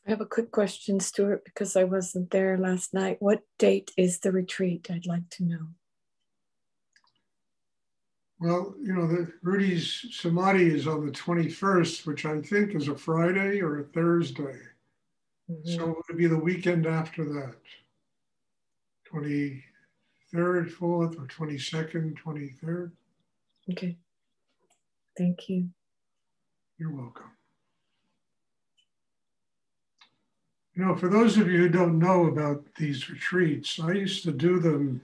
I have a quick question, Stuart, because I wasn't there last night. What date is the retreat? I'd like to know. Well, Rudi's Samadhi is on the 21st, which I think is a Friday or a Thursday. So it would be the weekend after that. 23rd, 4th, or 22nd, 23rd. Okay. Thank you. You're welcome. For those of you who don't know about these retreats, I used to do them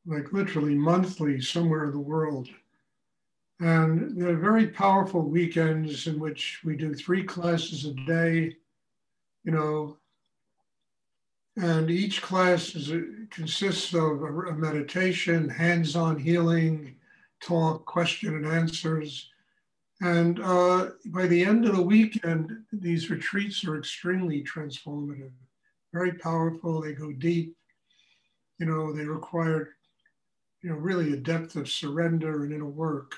like literally monthly somewhere in the world. And they're very powerful weekends in which we do 3 classes a day, and each class consists of a meditation, hands-on healing, talk, question and answers. And by the end of the weekend, these retreats are extremely transformative, very powerful. They go deep. They require, really a depth of surrender and inner work.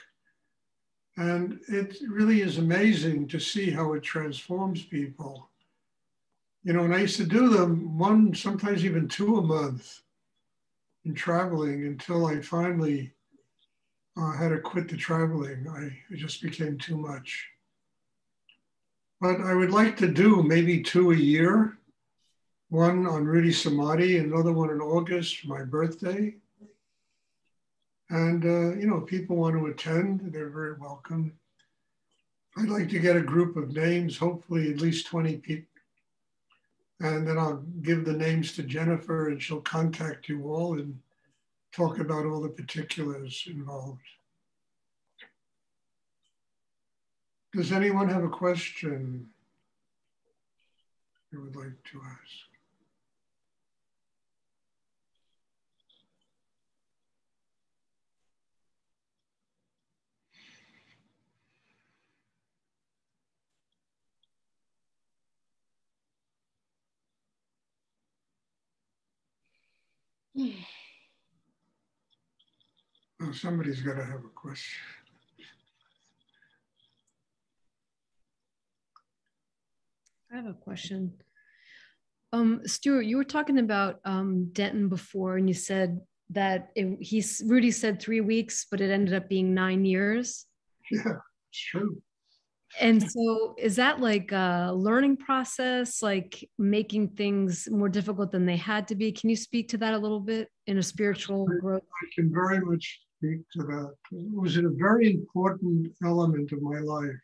And it really is amazing to see how it transforms people. And I used to do them 1, sometimes even 2 a month in traveling until I finally had to quit the traveling. It just became too much. But I would like to do maybe 2 a year, one on Rudi Samadhi, another one in August for my birthday. And, people want to attend, they're very welcome. I'd like to get a group of names, hopefully at least 20 people. And then I'll give the names to Jennifer and she'll contact you all and talk about all the particulars involved. Does anyone have a question they would like to ask? Oh, somebody's got to have a question. I have a question. Stuart, you were talking about Denton before, and you said that Rudi said 3 weeks, but it ended up being 9 years. Yeah, true. And so is that like a learning process, like making things more difficult than they had to be? Can you speak to that a little bit in a spiritual growth? I can very much speak to that. It was a very important element of my life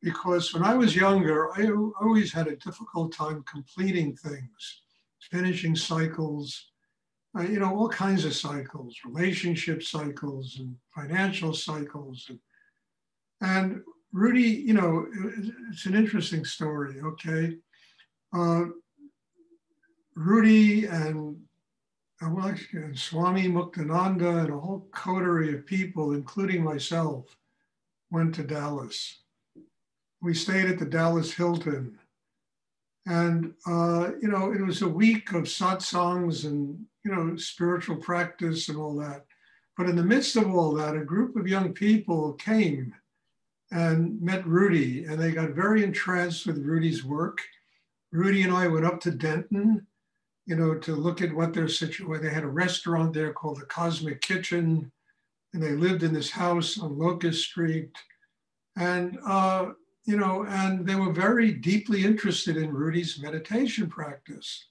because when I was younger, I always had a difficult time completing things, finishing cycles, all kinds of cycles, relationship cycles and financial cycles. And Rudi, it's an interesting story, okay? Rudi and Swami Muktananda and a whole coterie of people, including myself, went to Dallas. We stayed at the Dallas Hilton. And, it was a week of satsangs and, spiritual practice and all that. But in the midst of all that, a group of young people came and met Rudi, and they got very entranced with Rudi's work. Rudi and I went up to Denton, to look at what their situation. They had a restaurant there called the Cosmic Kitchen, and they lived in this house on Locust Street. And, and they were very deeply interested in Rudi's meditation practice.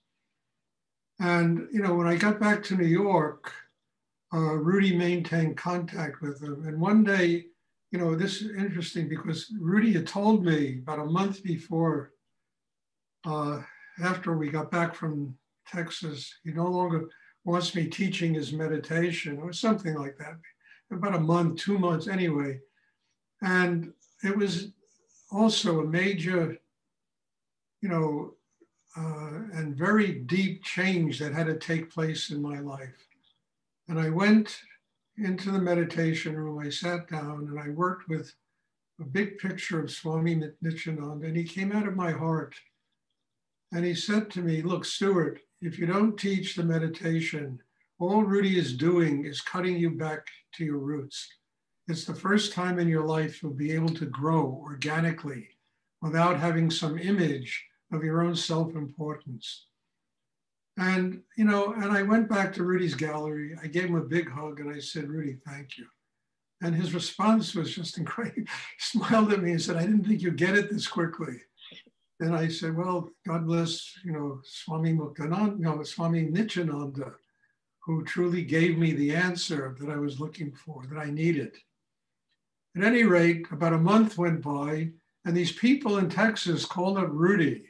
And, when I got back to New York, Rudi maintained contact with them. And one day, this is interesting because Rudi had told me about a month before, after we got back from Texas, he no longer wants me teaching his meditation or something like that. About a month, 2 months anyway. And it was also a major, and very deep change that had to take place in my life. And I went into the meditation room, I sat down and I worked with a big picture of Swami Nityananda, and he came out of my heart. And he said to me, look, Stuart, if you don't teach the meditation, all Rudi is doing is cutting you back to your roots. It's the first time in your life you'll be able to grow organically without having some image of your own self-importance. And, you know, and I went back to Rudi's gallery. I gave him a big hug and I said, Rudi, thank you. And his response was just incredible. He smiled at me and said, I didn't think you'd get it this quickly. And I said, well, God bless, you know, Swami Muktananda, you know, Swami Nityananda, who truly gave me the answer that I was looking for, that I needed. At any rate, about a month went by, and these people in Texas called up Rudi.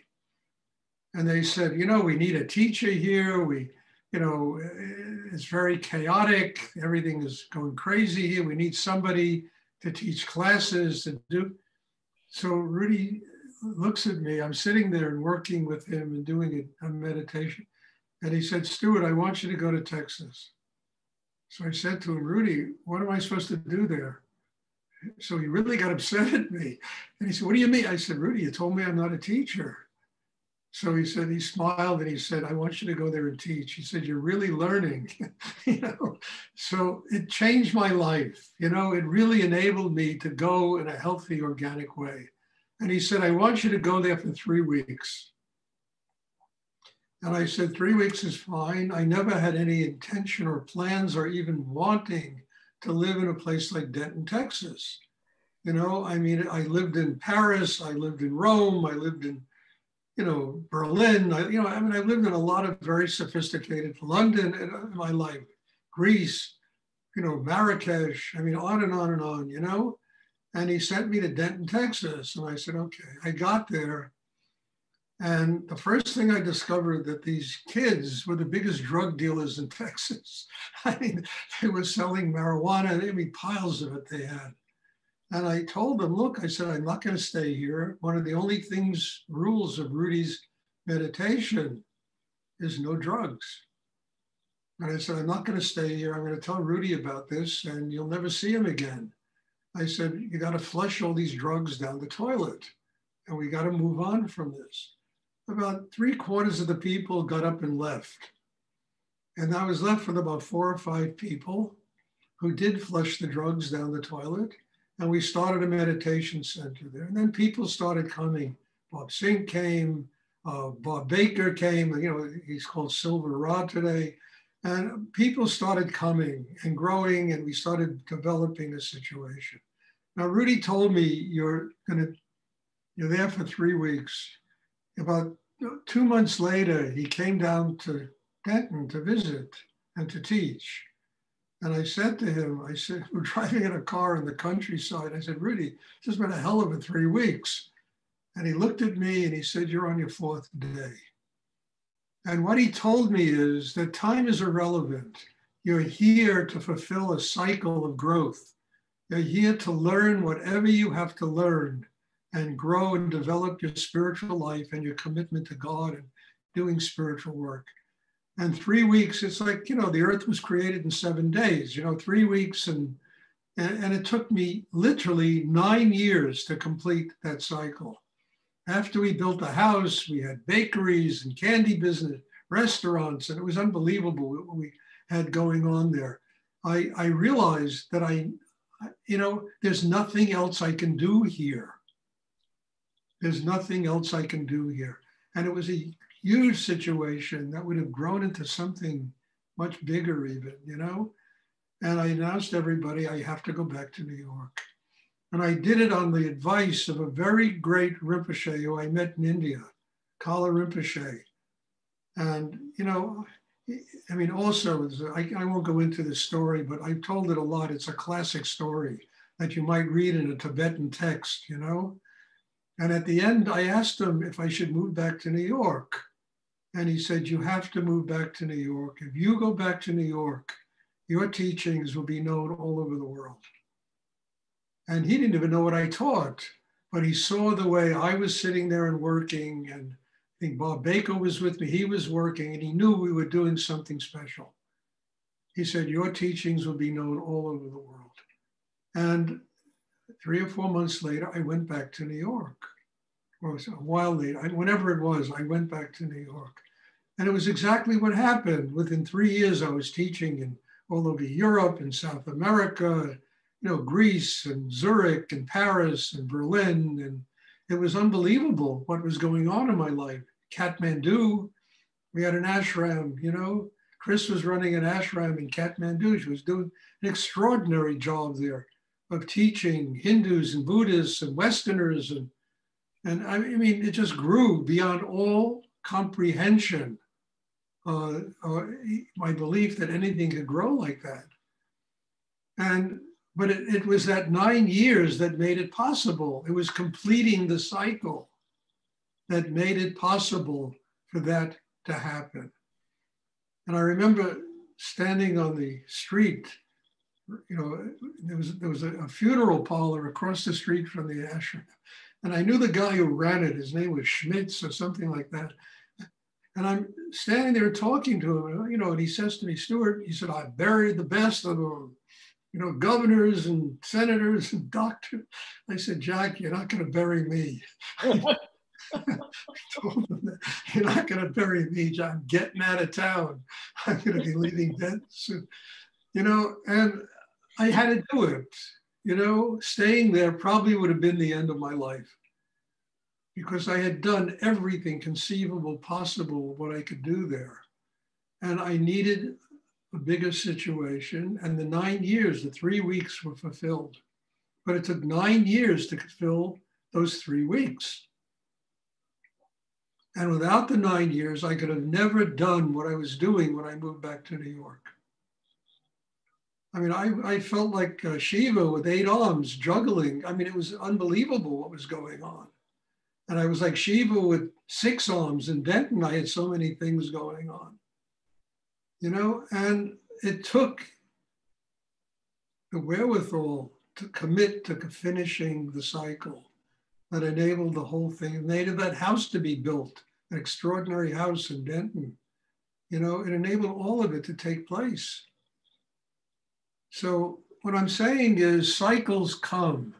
And they said, you know, we need a teacher here. You know, it's very chaotic. Everything is going crazy here. We need somebody to teach classes to do. So Rudi looks at me. I'm sitting there and working with him and doing a meditation. And he said, Stuart, I want you to go to Texas. So I said to him, Rudi, what am I supposed to do there? So he really got upset at me. And he said, what do you mean? I said, Rudi, you told me I'm not a teacher. So he said, he smiled and he said, I want you to go there and teach. He said, you're really learning, you know? So it changed my life. You know, it really enabled me to go in a healthy, organic way. And he said, I want you to go there for 3 weeks. And I said, 3 weeks is fine. I never had any intention or plans or even wanting to live in a place like Denton, Texas. You know, I mean, I lived in Paris, I lived in Rome, I lived in, you know, Berlin, I lived in a lot of very sophisticated, London in my life, Greece, you know, Marrakesh, I mean, on and on and on, you know? And he sent me to Denton, Texas. And I said, okay, I got there. And the first thing I discovered that these kids were the biggest drug dealers in Texas. I mean, they were selling marijuana, I mean, piles of it they had. And I told them, look, I said, I'm not going to stay here. One of the only rules of Rudi's meditation is no drugs. And I said, I'm not going to stay here. I'm going to tell Rudi about this and you'll never see him again. I said, you got to flush all these drugs down the toilet and we got to move on from this. About 3/4 of the people got up and left. And I was left with about 4 or 5 people who did flush the drugs down the toilet. And we started a meditation center there. And then people started coming. Bob Singh came, Bob Baker came, you know, he's called Silver Rod today. And people started coming and growing, and we started developing a situation. Now, Rudi told me, you're there for 3 weeks. About 2 months later, he came down to Denton to visit and to teach. And I said to him, I said, we're driving in a car in the countryside. I said, Rudi, this has been a hell of a 3 weeks. And he looked at me and he said, you're on your 4th day. And what he told me is that time is irrelevant. You're here to fulfill a cycle of growth. You're here to learn whatever you have to learn and grow and develop your spiritual life and your commitment to God and doing spiritual work. And 3 weeks, it's like, you know, the earth was created in 7 days, you know, 3 weeks. And it took me literally 9 years to complete that cycle. After we built the house, we had bakeries and candy business, restaurants, and it was unbelievable what we had going on there. I realized that you know, there's nothing else I can do here. There's nothing else I can do here. And it was a huge situation that would have grown into something much bigger even, you know? And I announced to everybody, I have to go back to New York. And I did it on the advice of a very great Rinpoche who I met in India, Kala Rinpoche. And, you know, I mean, also, I won't go into this story, but I've told it a lot. It's a classic story that you might read in a Tibetan text, you know? And at the end, I asked him if I should move back to New York. And he said, you have to move back to New York. If you go back to New York, your teachings will be known all over the world. And he didn't even know what I taught, but he saw the way I was sitting there and working. And I think Bob Baker was with me. He was working and he knew we were doing something special. He said, your teachings will be known all over the world. And 3 or 4 months later, I went back to New York. Or a while later, whenever it was, I went back to New York. And it was exactly what happened. Within 3 years, I was teaching in all over Europe and South America, you know, Greece and Zurich and Paris and Berlin it was unbelievable what was going on in my life. Kathmandu, we had an ashram, you know. Chris was running an ashram in Kathmandu. She was doing an extraordinary job there of teaching Hindus and Buddhists and Westerners. And I mean, it just grew beyond all comprehension. My belief that anything could grow like that. But it was that 9 years that made it possible. It was completing the cycle that made it possible for that to happen. And I remember standing on the street, you know, there was a funeral parlor across the street from the ashram. And I knew the guy who ran it. His name was Schmitz or something like that. And I'm standing there talking to him, you know, and he says to me, Stuart, he said, I buried the best of them, you know, governors and senators and doctors. I said, Jack, you're not going to bury me. Told him that, you're not going to bury me, Jack. I'm getting out of town. I'm going to be leaving Denton soon. You know, and I had to do it. You know, staying there probably would have been the end of my life, because I had done everything conceivable possible what I could do there. And I needed a bigger situation. And the 9 years, the 3 weeks were fulfilled. But it took 9 years to fulfill those 3 weeks. And without the 9 years, I could have never done what I was doing when I moved back to New York. I mean, I felt like Shiva with 8 arms juggling. I mean, it was unbelievable what was going on. And I was like Shiva with 6 arms. In Denton, I had so many things going on, you know, and it took the wherewithal to commit to finishing the cycle that enabled the whole thing. It enabled that house to be built, an extraordinary house in Denton. You know, it enabled all of it to take place. So what I'm saying is cycles come.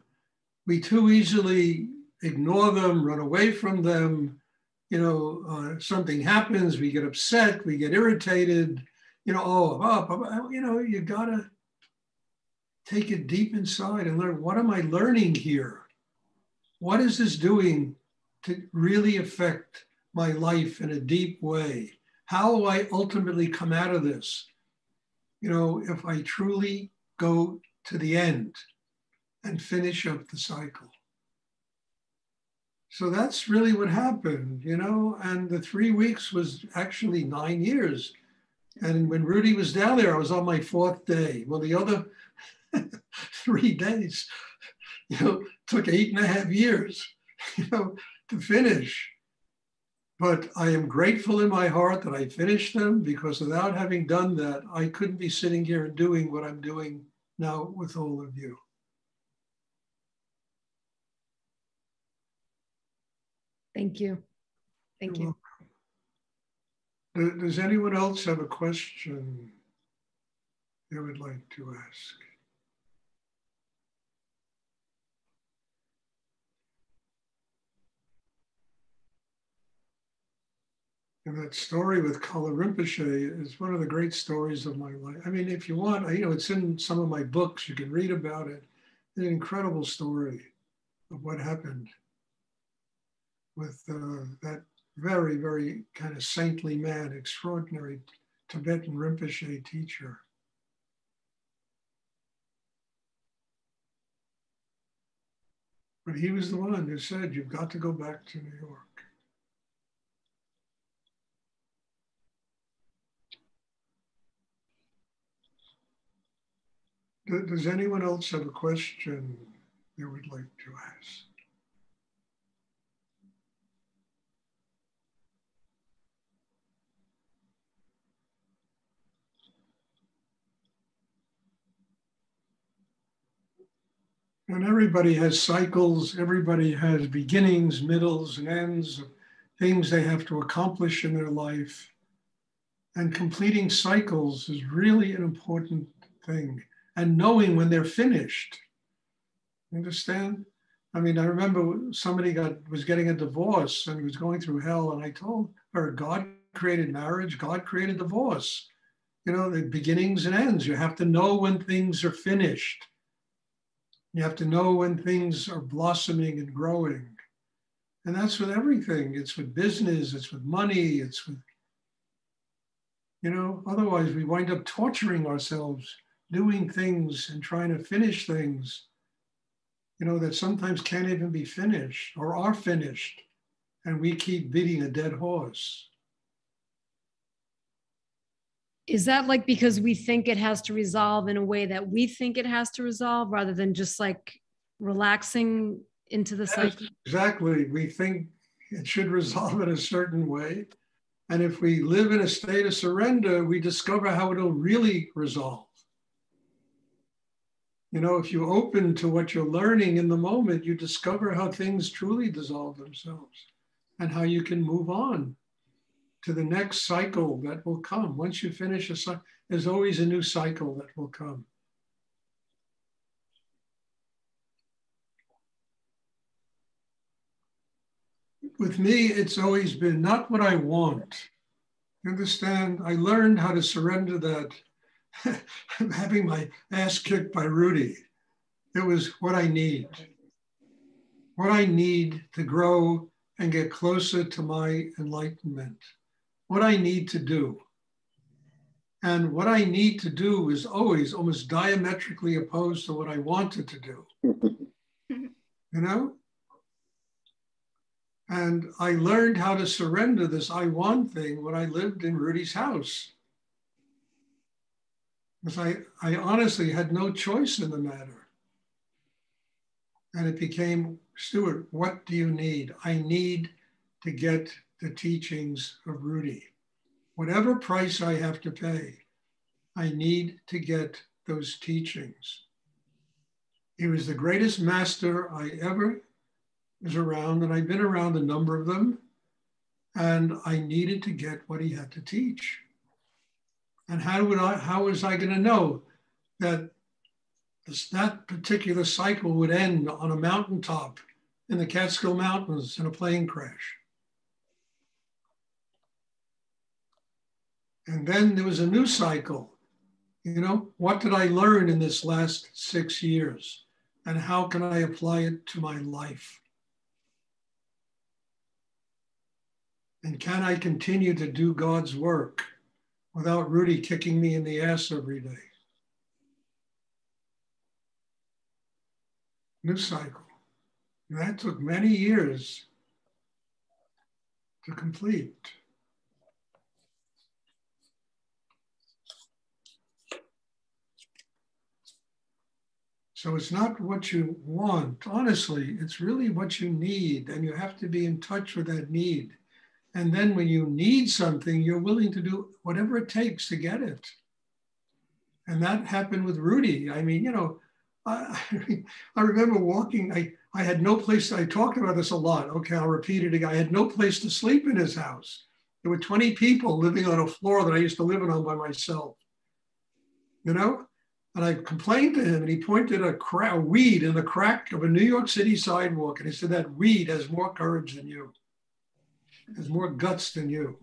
We too easily ignore them, run away from them. You know, something happens, we get upset, we get irritated. You know, you know, you gotta take it deep inside and learn, what am I learning here? What is this doing to really affect my life in a deep way? How will I ultimately come out of this? You know, if I truly go to the end and finish up the cycle. So that's really what happened, you know, and the 3 weeks was actually 9 years. And when Rudi was down there, I was on my 4th day. Well, the other 3 days, you know, took 8.5 years, you know, to finish. But I am grateful in my heart that I finished them, because without having done that, I couldn't be sitting here and doing what I'm doing now with all of you. Thank you. Thank you. Does anyone else have a question they would like to ask? And that story with Kala Rinpoche is one of the great stories of my life. I mean, if you want, you know, it's in some of my books, you can read about it. It's an incredible story of what happened with that very, very kind of saintly man, extraordinary Tibetan Rinpoche teacher. But he was the one who said, you've got to go back to New York. Does anyone else have a question they would like to ask? And everybody has cycles, everybody has beginnings, middles, and ends, of things they have to accomplish in their life. And completing cycles is really an important thing. And knowing when they're finished. Understand? I mean, I remember somebody was getting a divorce and was going through hell, and I told her, God created marriage, God created divorce. You know, the beginnings and ends. You have to know when things are finished. You have to know when things are blossoming and growing. And that's with everything. It's with business, it's with money, it's with, otherwise we wind up torturing ourselves, doing things and trying to finish things, that sometimes can't even be finished or are finished. And we keep beating a dead horse. Is that like because we think it has to resolve in a way that we think it has to resolve rather than just like relaxing into the cycle? Exactly. We think it should resolve in a certain way. And if we live in a state of surrender, we discover how it'll really resolve. If you open to what you're learning in the moment, you discover how things truly dissolve themselves and how you can move on to the next cycle that will come. Once you finish a cycle, there's always a new cycle that will come. With me, it's always been not what I want. You understand? I learned how to surrender that. I'm having my ass kicked by Rudi. It was what I need. What I need to grow and get closer to my enlightenment. What I need to do. And what I need to do is always almost diametrically opposed to what I wanted to do. And I learned how to surrender this I want thing when I lived in Rudi's house. Because I honestly had no choice in the matter. And it became, Stuart, what do you need? I need to get the teachings of Rudi. Whatever price I have to pay, I need to get those teachings. He was the greatest master I ever was around, and I've been around a number of them, and I needed to get what he had to teach. And how was I going to know that that particular cycle would end on a mountaintop in the Catskill Mountains in a plane crash? And then there was a new cycle. What did I learn in this last 6 years? And how can I apply it to my life? And can I continue to do God's work without Rudi kicking me in the ass every day? New cycle. And that took many years to complete. So it's not what you want. Honestly, it's really what you need. And you have to be in touch with that need. And then when you need something, you're willing to do whatever it takes to get it. And that happened with Rudi. I mean, I remember walking, I had no place, I talked about this a lot. Okay, I'll repeat it again. I had no place to sleep in his house. There were 20 people living on a floor that I used to live on by myself, And I complained to him, and he pointed a weed in the crack of a New York City sidewalk. And he said, that weed has more courage than you, has more guts than you.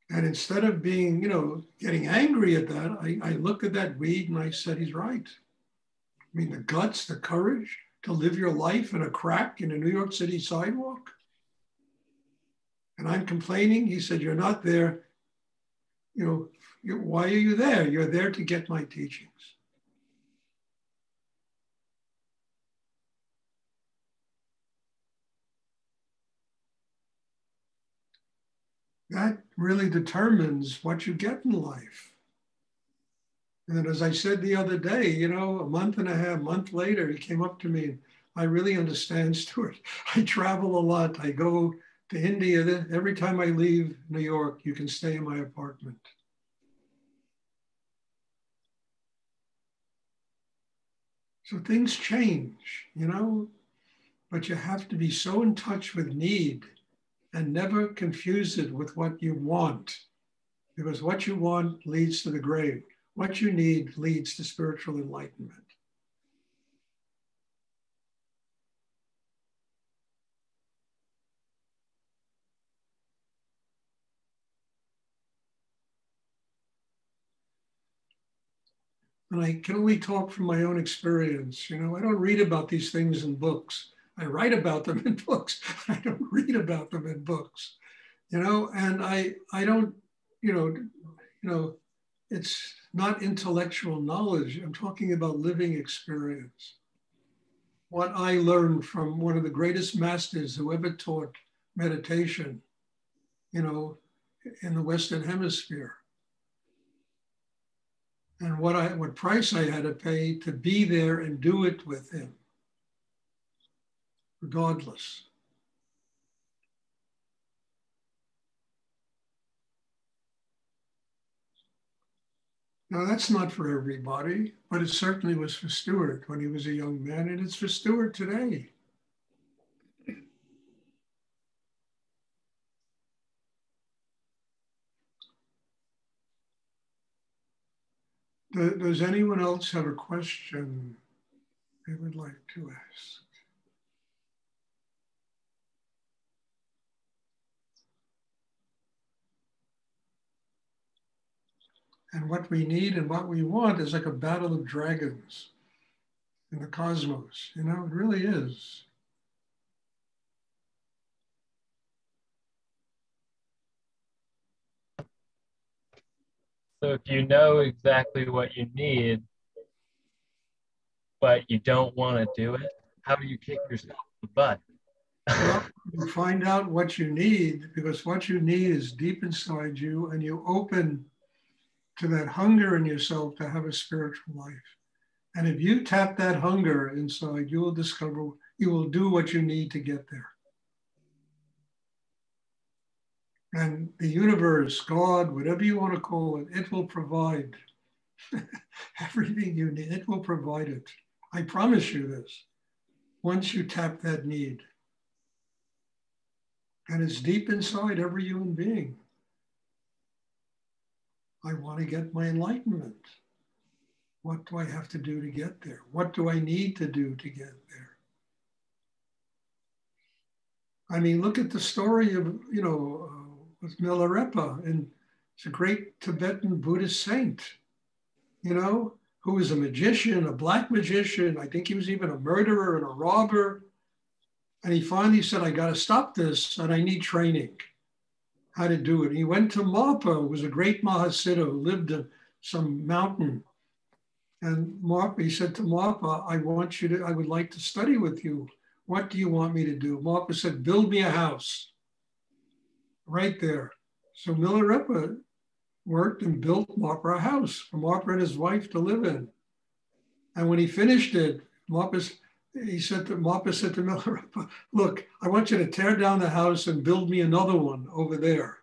And instead of being, getting angry at that, I looked at that weed and I said, he's right. I mean, the guts, the courage to live your life in a crack in a New York City sidewalk. And I'm complaining. He said, you're not there. Why are you there? You're there to get my teachings. That really determines what you get in life. And as I said the other day, a month later, he came up to me and I really understand, Stuart. I travel a lot. I go to India. Every time I leave New York, you can stay in my apartment. So things change, but you have to be so in touch with need and never confuse it with what you want, because what you want leads to the grave. What you need leads to spiritual enlightenment. And I can only talk from my own experience. I don't read about these things in books. I write about them in books. I don't read about them in books, and I don't, it's not intellectual knowledge. I'm talking about living experience. What I learned from one of the greatest masters who ever taught meditation, in the Western Hemisphere. And what price I had to pay to be there and do it with him, regardless. Now that's not for everybody, but it certainly was for Stuart when he was a young man, and it's for Stuart today. Does anyone else have a question they would like to ask? And what we need and what we want is like a battle of dragons in the cosmos. It really is. So if you know exactly what you need, but you don't want to do it, how do you kick yourself in the butt? Well, you find out what you need, because what you need is deep inside you, and you open to that hunger in yourself to have a spiritual life. And if you tap that hunger inside, you will discover, you will do what you need to get there. And the universe, God, whatever you want to call it, it will provide everything you need. It will provide it. I promise you this, once you tap that need. And it's deep inside every human being. I want to get my enlightenment. What do I have to do to get there? What do I need to do to get there? I mean, look at the story of, with Milarepa, and it's a great Tibetan Buddhist saint, who was a magician, a black magician. I think he was even a murderer and a robber. And he finally said, I got to stop this, and I need training, how to do it. And he went to Marpa, who was a great Mahasiddha who lived in some mountain. And Marpa, he said to Marpa, I would like to study with you. What do you want me to do? Marpa said, build me a house. Right there. So Milarepa worked and built Marpa a house for Marpa and his wife to live in. And when he finished it, Marpa said to Milarepa, look, I want you to tear down the house and build me another one over there.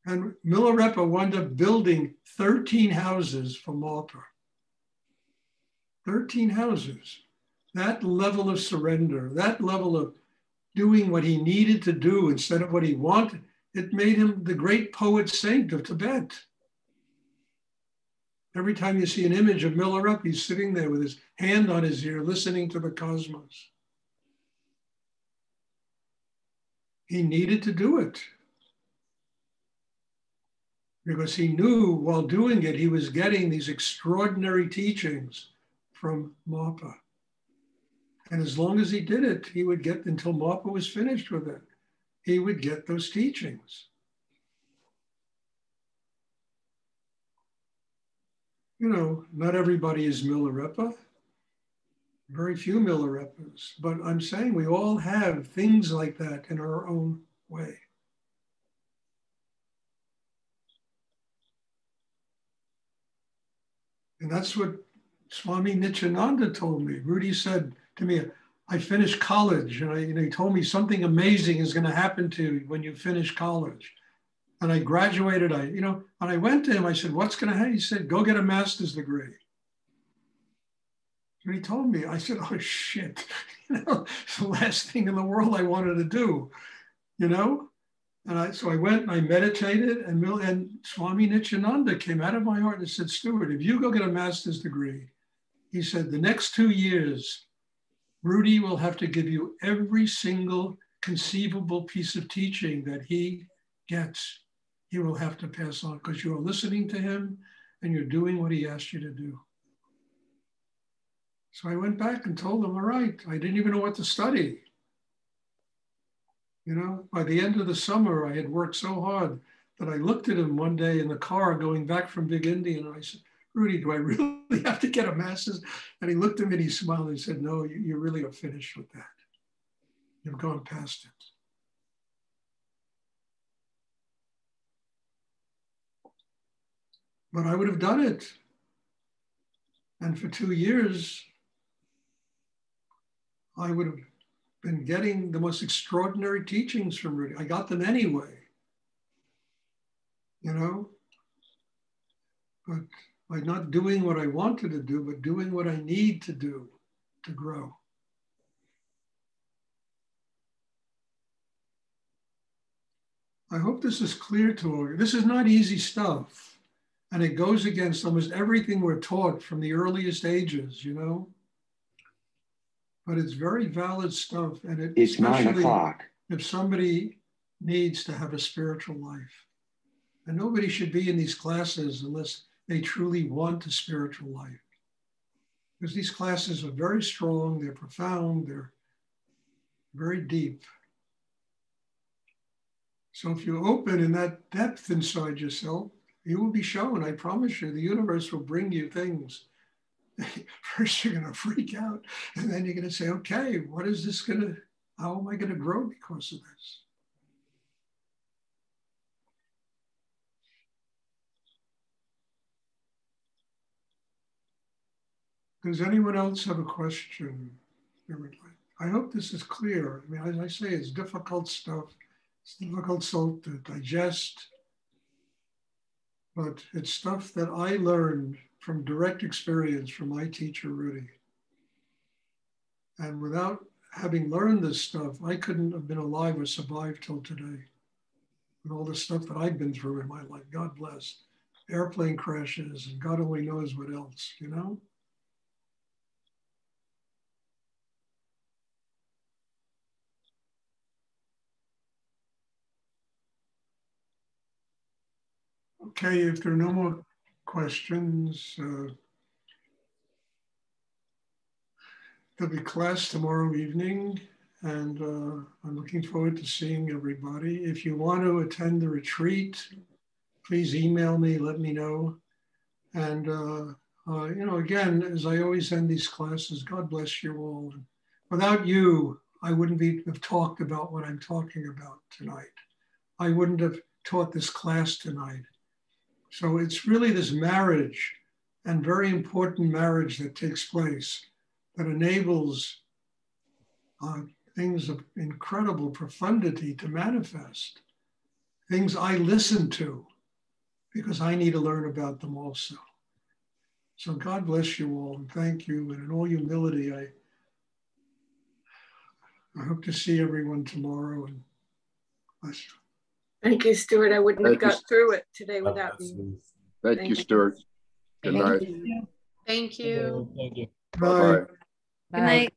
And Milarepa wound up building 13 houses for Marpa. 13 houses. That level of surrender, that level of doing what he needed to do instead of what he wanted, it made him the great poet saint of Tibet. Every time you see an image of Milarepa, he's sitting there with his hand on his ear, listening to the cosmos. He needed to do it because he knew while doing it, he was getting these extraordinary teachings from Marpa. And as long as he did it, he would get, until Marpa was finished with it, he would get those teachings. Not everybody is Milarepa. Very few Milarepas. But I'm saying we all have things like that in our own way. And that's what Swami Nityananda told me. Rudi said to me, I finished college, and he told me something amazing is going to happen to you when you finish college. And I graduated, and I went to him, I said, what's going to happen? He said, go get a master's degree. And he told me, I said, oh shit, it's the last thing in the world I wanted to do, And so I went and I meditated, and Swami Nityananda came out of my heart and said, Stuart, if you go get a master's degree, he said, the next 2 years, Rudi will have to give you every single conceivable piece of teaching that he gets. He will have to pass on because you are listening to him and you're doing what he asked you to do. So I went back and told him, all right, I didn't even know what to study. You know, by the end of the summer, I had worked so hard that I looked at him one day in the car going back from Big Indian, and I said, Rudi, do I really have to get a master's? And he looked at me and he smiled and he said, no, you really are finished with that. You've gone past it. But I would have done it. And for 2 years, I would have been getting the most extraordinary teachings from Rudi. I got them anyway, you know? But by not doing what I wanted to do, but doing what I need to do to grow. I hope this is clear to all. This is not easy stuff. And it goes against almost everything we're taught from the earliest ages, you know? But it's very valid stuff. And it's 9 o'clock. If somebody needs to have a spiritual life. And nobody should be in these classes unless they truly want a spiritual life. Because these classes are very strong, they're profound, they're very deep. So if you open in that depth inside yourself, you will be shown, I promise you, the universe will bring you things. First, you're going to freak out, and then you're going to say, okay, what is this going to, how am I going to grow because of this? Does anyone else have a question? I hope this is clear. I mean, as I say, it's difficult stuff. It's difficult stuff to digest. But it's stuff that I learned from direct experience from my teacher, Rudi. And without having learned this stuff, I couldn't have been alive or survived till today. And all the stuff that I've been through in my life, God bless. Airplane crashes and God only knows what else, you know? Okay, if there are no more questions, there'll be class tomorrow evening, and I'm looking forward to seeing everybody. If you want to attend the retreat, please email me, let me know. And, you know, again, as I always end these classes, God bless you all. Without you, I wouldn't have talked about what I'm talking about tonight. I wouldn't have taught this class tonight. So it's really this marriage, and very important marriage, that takes place that enables things of incredible profundity to manifest. Things I listen to because I need to learn about them also. So God bless you all, and thank you. And in all humility, I hope to see everyone tomorrow, and bless you. Thank you, Stuart. I wouldn't have got through it today without you. Thank you, Stuart. Good night. Thank you. Thank you. Bye. Good night.